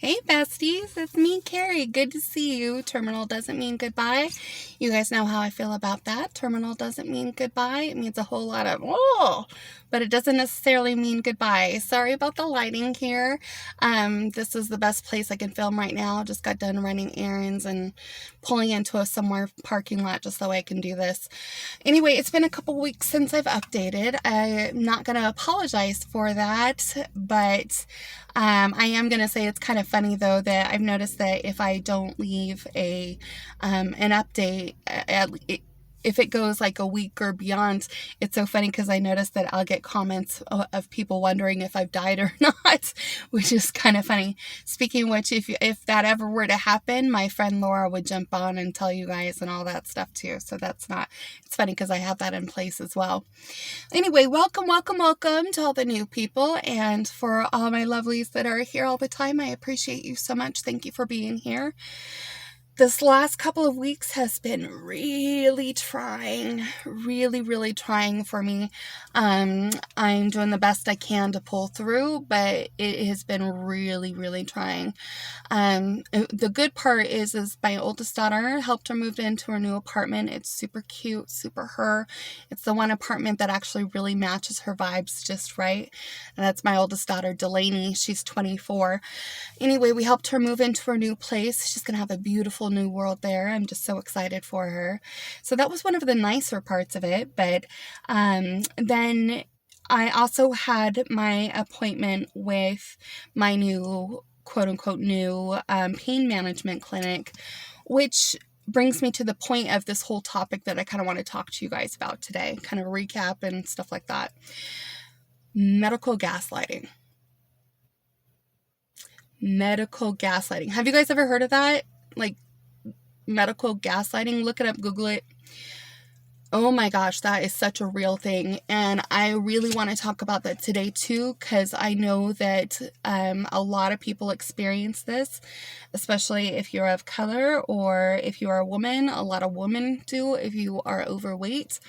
Hey besties, it's me, Carrie. Good to see you. Terminal doesn't mean goodbye. You guys know how I feel about that. Terminal doesn't mean goodbye. It means a whole lot of but it doesn't necessarily mean goodbye. Sorry about the lighting here. This is the best place I can film right now. Just got done running errands and pulling into a somewhere parking lot just so I can do this. Anyway, it's been a couple weeks since I've updated. I'm not going to apologize for that, but I am going to say it's kind of funny though that I've noticed that if I don't leave an update, if it goes like a week or beyond, it's so funny because I noticed that I'll get comments of people wondering if I've died or not, which is kind of funny. Speaking of which, if that ever were to happen, my friend Laura would jump on and tell you guys and all that stuff too. So it's funny because I have that in place as well. Anyway, welcome to all the new people, and for all my lovelies that are here all the time, I appreciate you so much. Thank you for being here. This last couple of weeks has been really trying for me. I'm doing the best I can to pull through, but it has been really trying. The good part is my oldest daughter helped her move into her new apartment. It's super cute, super her. It's the one apartment that actually really matches her vibes just right. And that's my oldest daughter, Delaney. She's 24. Anyway, we helped her move into her new place. She's going to have a beautiful new world there. I'm just so excited for her. So that was one of the nicer parts of it. But then I also had my appointment with my new, quote unquote, new pain management clinic, which brings me to the point of this whole topic that I kind of want to talk to you guys about today, kind of recap and stuff like that. Medical gaslighting. Medical gaslighting. Have you guys ever heard of that? Like medical gaslighting? Look it up, Google it. Oh my gosh, that is such a real thing. And I really want to talk about that today too, because I know that a lot of people experience this, especially if you're of color or if you're a woman. A lot of women do if you are overweight.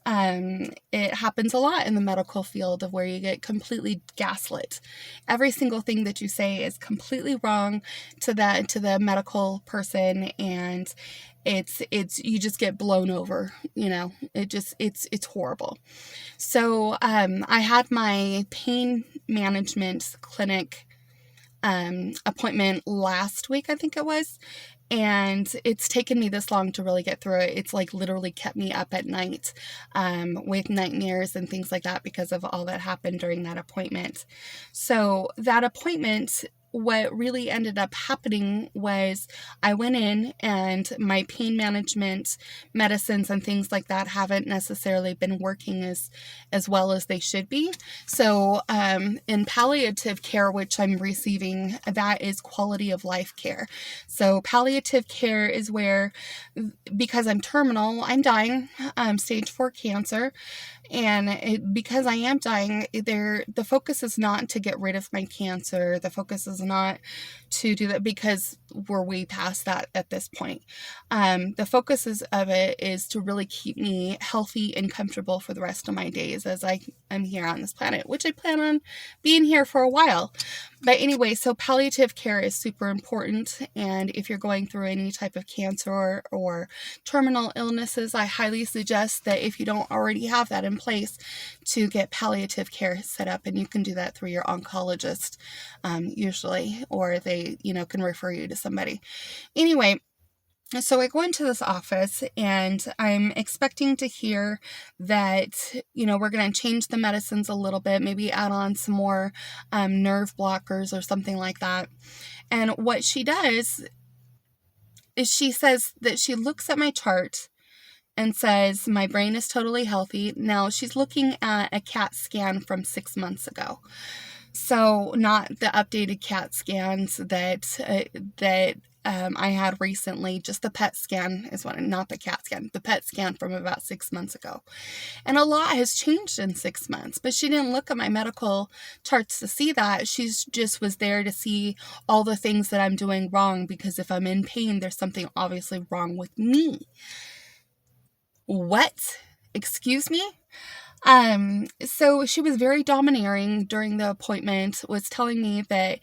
It happens a lot in the medical field of where you get completely gaslit. Every single thing that you say is completely wrong to the medical person, and it's you just get blown over, it's horrible. So I had my pain management clinic appointment last week, I think it was, and it's taken me this long to really get through it. It's like literally kept me up at night with nightmares and things like that because of all that happened during that appointment. So that appointment, what really ended up happening was I went in and my pain management medicines and things like that haven't necessarily been working as well as they should be. So in palliative care, which I'm receiving, that is quality of life care. So palliative care is where, because I'm terminal, I'm dying, stage 4 cancer. And because I am dying, the focus is not to get rid of my cancer. The focus is not to do that because we're way past that at this point. The focus of it is to really keep me healthy and comfortable for the rest of my days as I am here on this planet, which I plan on being here for a while. But anyway, so palliative care is super important. And if you're going through any type of cancer or terminal illnesses, I highly suggest that if you don't already have that in place, to get palliative care set up. And you can do that through your oncologist, usually, or they, can refer you to somebody. Anyway, so I go into this office and I'm expecting to hear that, we're going to change the medicines a little bit, maybe add on some more nerve blockers or something like that. And what she does is she says that she looks at my chart and says my brain is totally healthy. Now she's looking at a CAT scan from 6 months ago. So not the updated CAT scans that I had recently, just the PET scan is what, not the CAT scan, the PET scan from about 6 months ago. And a lot has changed in 6 months, but she didn't look at my medical charts to see that. She's just was there to see all the things that I'm doing wrong, because if I'm in pain, there's something obviously wrong with me. What? Excuse me? So she was very domineering during the appointment, was telling me that,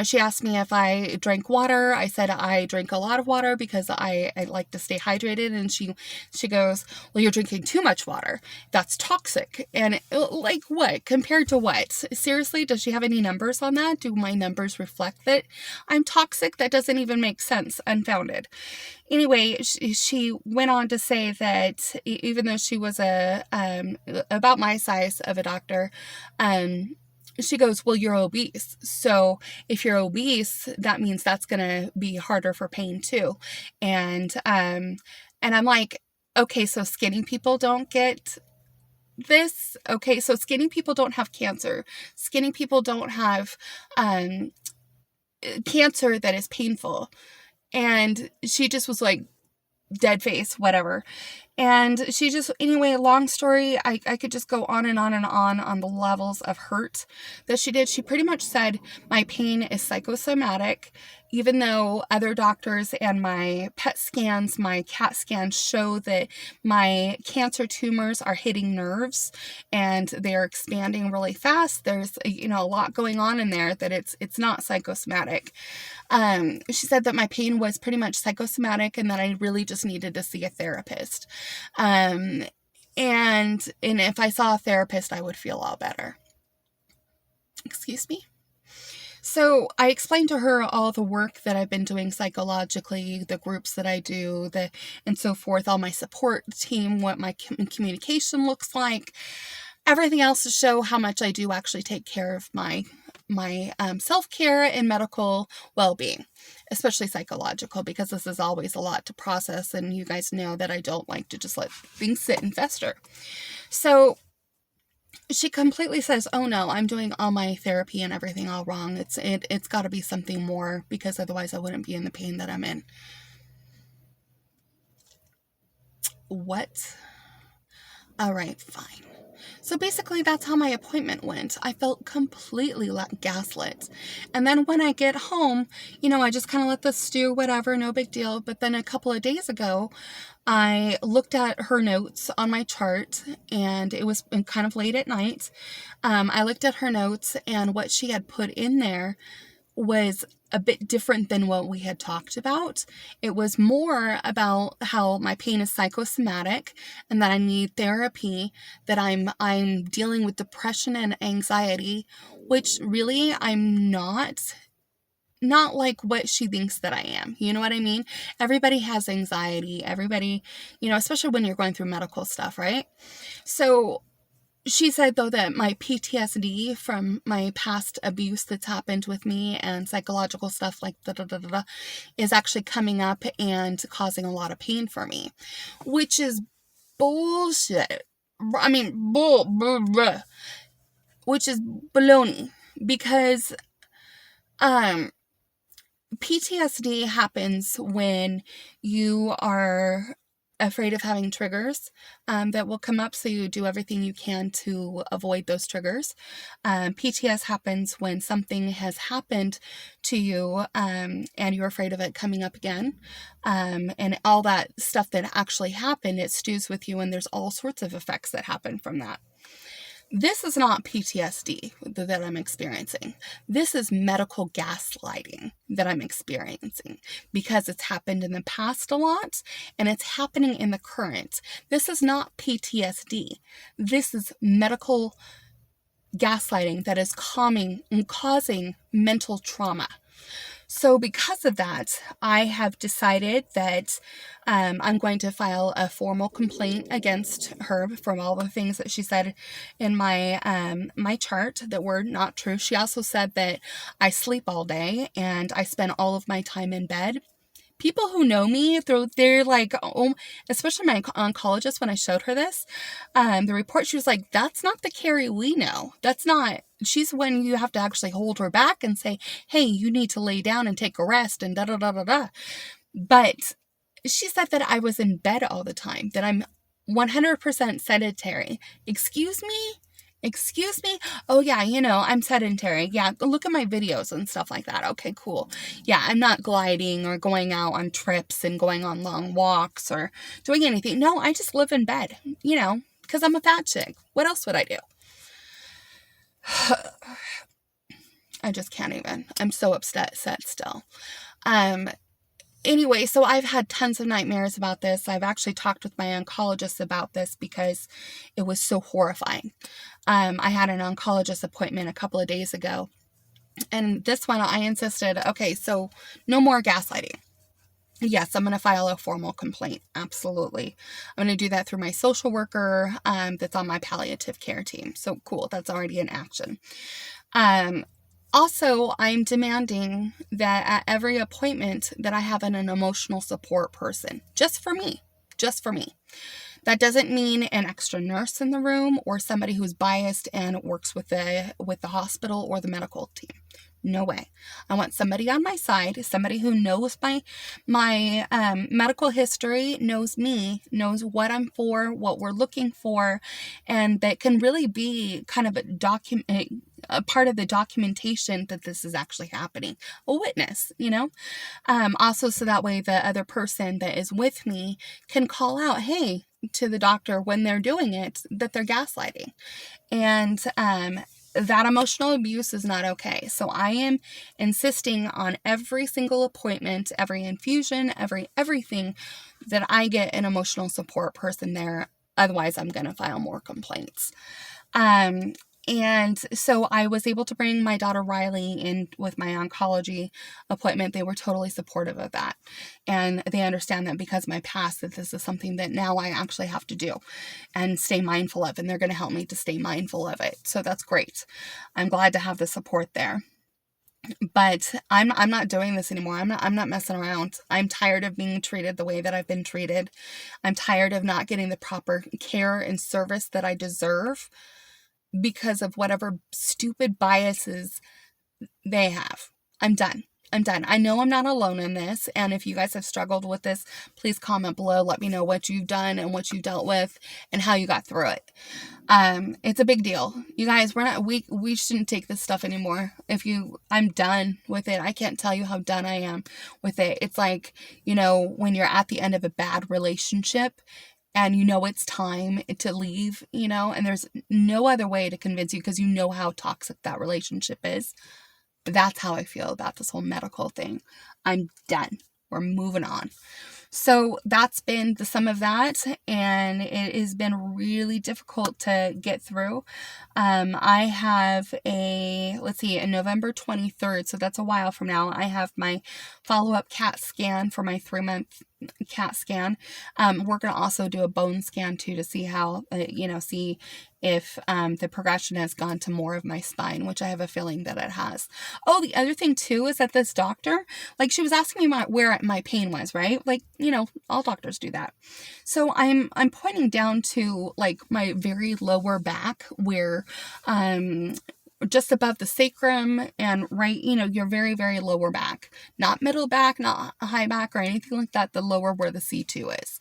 she asked me if I drank water. I said I drink a lot of water because I like to stay hydrated. And she goes, well, you're drinking too much water. That's toxic. And like what? Compared to what? Seriously, does she have any numbers on that? Do my numbers reflect that I'm toxic? That doesn't even make sense. Unfounded. Anyway, she went on to say that even though she was about my size of a doctor, she goes, well, you're obese. So if you're obese, that means that's going to be harder for pain too. And I'm like, okay, so skinny people don't get this. Okay, so skinny people don't have cancer. Skinny people don't have cancer that is painful. And she just was like, dead face, whatever. And she just, anyway, long story, I could just go on and on the levels of hurt that she did. She pretty much said my pain is psychosomatic, even though other doctors and my PET scans, my CAT scans show that my cancer tumors are hitting nerves and they're expanding really fast. There's, a lot going on in there, that it's not psychosomatic. She said that my pain was pretty much psychosomatic and that I really just needed to see a therapist. And if I saw a therapist, I would feel all better. Excuse me? So I explained to her all the work that I've been doing psychologically, the groups that I do, and so forth, all my support team, what my communication looks like, everything else to show how much I do actually take care of my self-care and medical well-being, especially psychological, because this is always a lot to process, and you guys know that I don't like to just let things sit and fester. So she completely says, oh no, I'm doing all my therapy and everything all wrong. It's got to be something more, because otherwise I wouldn't be in the pain that I'm in. What? All right, fine. So basically that's how my appointment went. I felt completely gaslit. And then when I get home, I just kind of let this stew, whatever, no big deal. But then a couple of days ago, I looked at her notes on my chart, and it was kind of late at night. I looked at her notes, and what she had put in there was a bit different than what we had talked about. It was more about how my pain is psychosomatic and that I need therapy, that I'm dealing with depression and anxiety, which really I'm not like what she thinks that I am. You know what I mean? Everybody has anxiety. Everybody, especially when you're going through medical stuff, right? So she said, though, that my PTSD from my past abuse that's happened with me and psychological stuff like is actually coming up and causing a lot of pain for me, which is bullshit. I mean, which is baloney, because PTSD happens when you are afraid of having triggers that will come up, so you do everything you can to avoid those triggers. PTS happens when something has happened to you and you're afraid of it coming up again, and all that stuff that actually happened, it stews with you, and there's all sorts of effects that happen from that. This is not PTSD that I'm experiencing. This is medical gaslighting that I'm experiencing, because it's happened in the past a lot and it's happening in the current. This is not PTSD. This is medical gaslighting that is causing mental trauma. So because of that, I have decided that I'm going to file a formal complaint against her from all the things that she said in my my chart that were not true. She also said that I sleep all day and I spend all of my time in bed. People who know me, they're like, oh, especially my oncologist, when I showed her this, the report, she was like, that's not the Carrie we know. That's not, she's when you have to actually hold her back and say, hey, you need to lay down and take a rest and da-da-da-da-da. But she said that I was in bed all the time, that I'm 100% sedentary. Excuse me? Excuse me? Oh, yeah, I'm sedentary. Yeah, look at my videos and stuff like that. Okay, cool. Yeah, I'm not gliding or going out on trips and going on long walks or doing anything. No, I just live in bed. because I'm a fat chick. What else would I do? I just can't even. I'm so upset still. Anyway, so I've had tons of nightmares about this. I've actually talked with my oncologist about this because it was so horrifying. I had an oncologist appointment a couple of days ago, and this one I insisted, okay, so no more gaslighting. Yes, I'm going to file a formal complaint. Absolutely. I'm going to do that through my social worker that's on my palliative care team. So cool. That's already in action. Also, I'm demanding that at every appointment that I have an emotional support person, just for me. That doesn't mean an extra nurse in the room or somebody who's biased and works with the hospital or the medical team. No way. I want somebody on my side, somebody who knows my medical history, knows me, knows what I'm for, what we're looking for, and that can really be kind of a part of the documentation that this is actually happening. A witness, also so that way the other person that is with me can call out, hey, to the doctor when they're doing it, that they're gaslighting. And that emotional abuse is not okay. So I am insisting on every single appointment, every infusion, everything that I get an emotional support person there. Otherwise, I'm going to file more complaints. And so I was able to bring my daughter Riley in with my oncology appointment. They were totally supportive of that. And they understand that because of my past, that this is something that now I actually have to do and stay mindful of. And they're going to help me to stay mindful of it. So that's great. I'm glad to have the support there. But I'm not doing this anymore. I'm not messing around. I'm tired of being treated the way that I've been treated. I'm tired of not getting the proper care and service that I deserve because of whatever stupid biases they have. I'm done. I know I'm not alone in this. And if you guys have struggled with this, please comment below. Let me know what you've done and what you dealt with and how you got through it. It's a big deal. You guys, we shouldn't take this stuff anymore. I'm done with it. I can't tell you how done I am with it. It's like, when you're at the end of a bad relationship and it's time to leave, and there's no other way to convince you because you know how toxic that relationship is. That's how I feel about this whole medical thing. I'm done. We're moving on. So that's been the sum of that, and it has been really difficult to get through. I have in November 23rd, so that's a while from now, I have my follow-up CAT scan for my 3-month CAT scan. We're going to also do a bone scan too to see how, see if the progression has gone to more of my spine, which I have a feeling that it has. Oh, the other thing too is that this doctor, she was asking me where my pain was, right? All doctors do that. So I'm pointing down to my very lower back where just above the sacrum and right, your very, very lower back, not middle back, not high back or anything like that, the lower where the C2 is.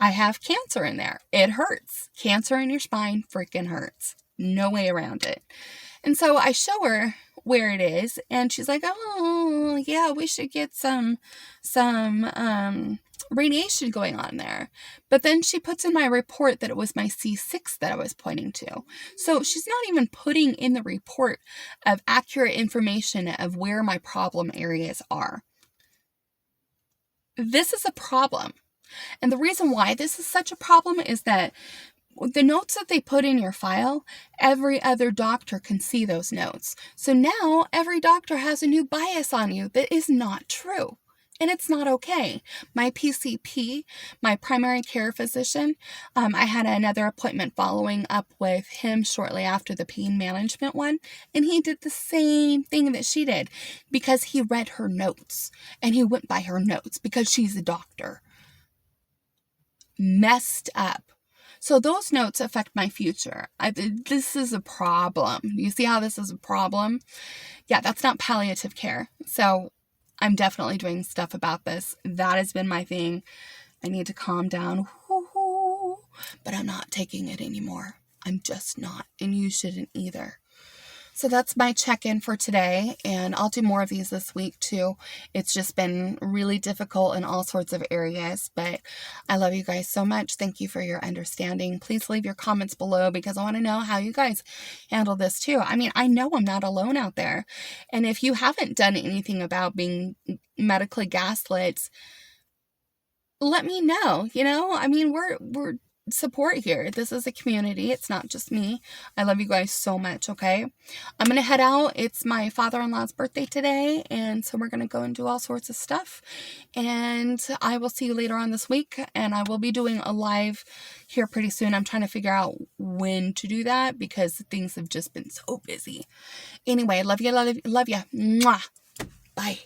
I have cancer in there. It hurts. Cancer in your spine freaking hurts. No way around it. And so I show her where it is and she's like, oh yeah, we should get some radiation going on there. But then she puts in my report that it was my C6 that I was pointing to. So she's not even putting in the report of accurate information of where my problem areas are. This is a problem. And the reason why this is such a problem is that the notes that they put in your file, every other doctor can see those notes. So now every doctor has a new bias on you that is not true. And it's not okay. My PCP, my primary care physician, I had another appointment following up with him shortly after the pain management one. And he did the same thing that she did because he read her notes. And he went by her notes because she's a doctor. Messed up. So those notes affect my future. This is a problem. You see how this is a problem? Yeah, that's not palliative care. So I'm definitely doing stuff about this. That has been my thing. I need to calm down. But I'm not taking it anymore. I'm just not. And you shouldn't either. So that's my check-in for today, and I'll do more of these this week too. It's just been really difficult in all sorts of areas, but I love you guys so much. Thank you for your understanding. Please leave your comments below because I want to know how you guys handle this too. I mean, I know I'm not alone out there, and if you haven't done anything about being medically gaslit, let me know. I mean, we're support here. This is a community. It's not just me. I love you guys so much, okay? I'm going to head out. It's my father-in-law's birthday today, and so we're going to go and do all sorts of stuff. And I will see you later on this week, and I will be doing a live here pretty soon. I'm trying to figure out when to do that because things have just been so busy. Anyway, love you. Mwah. Bye.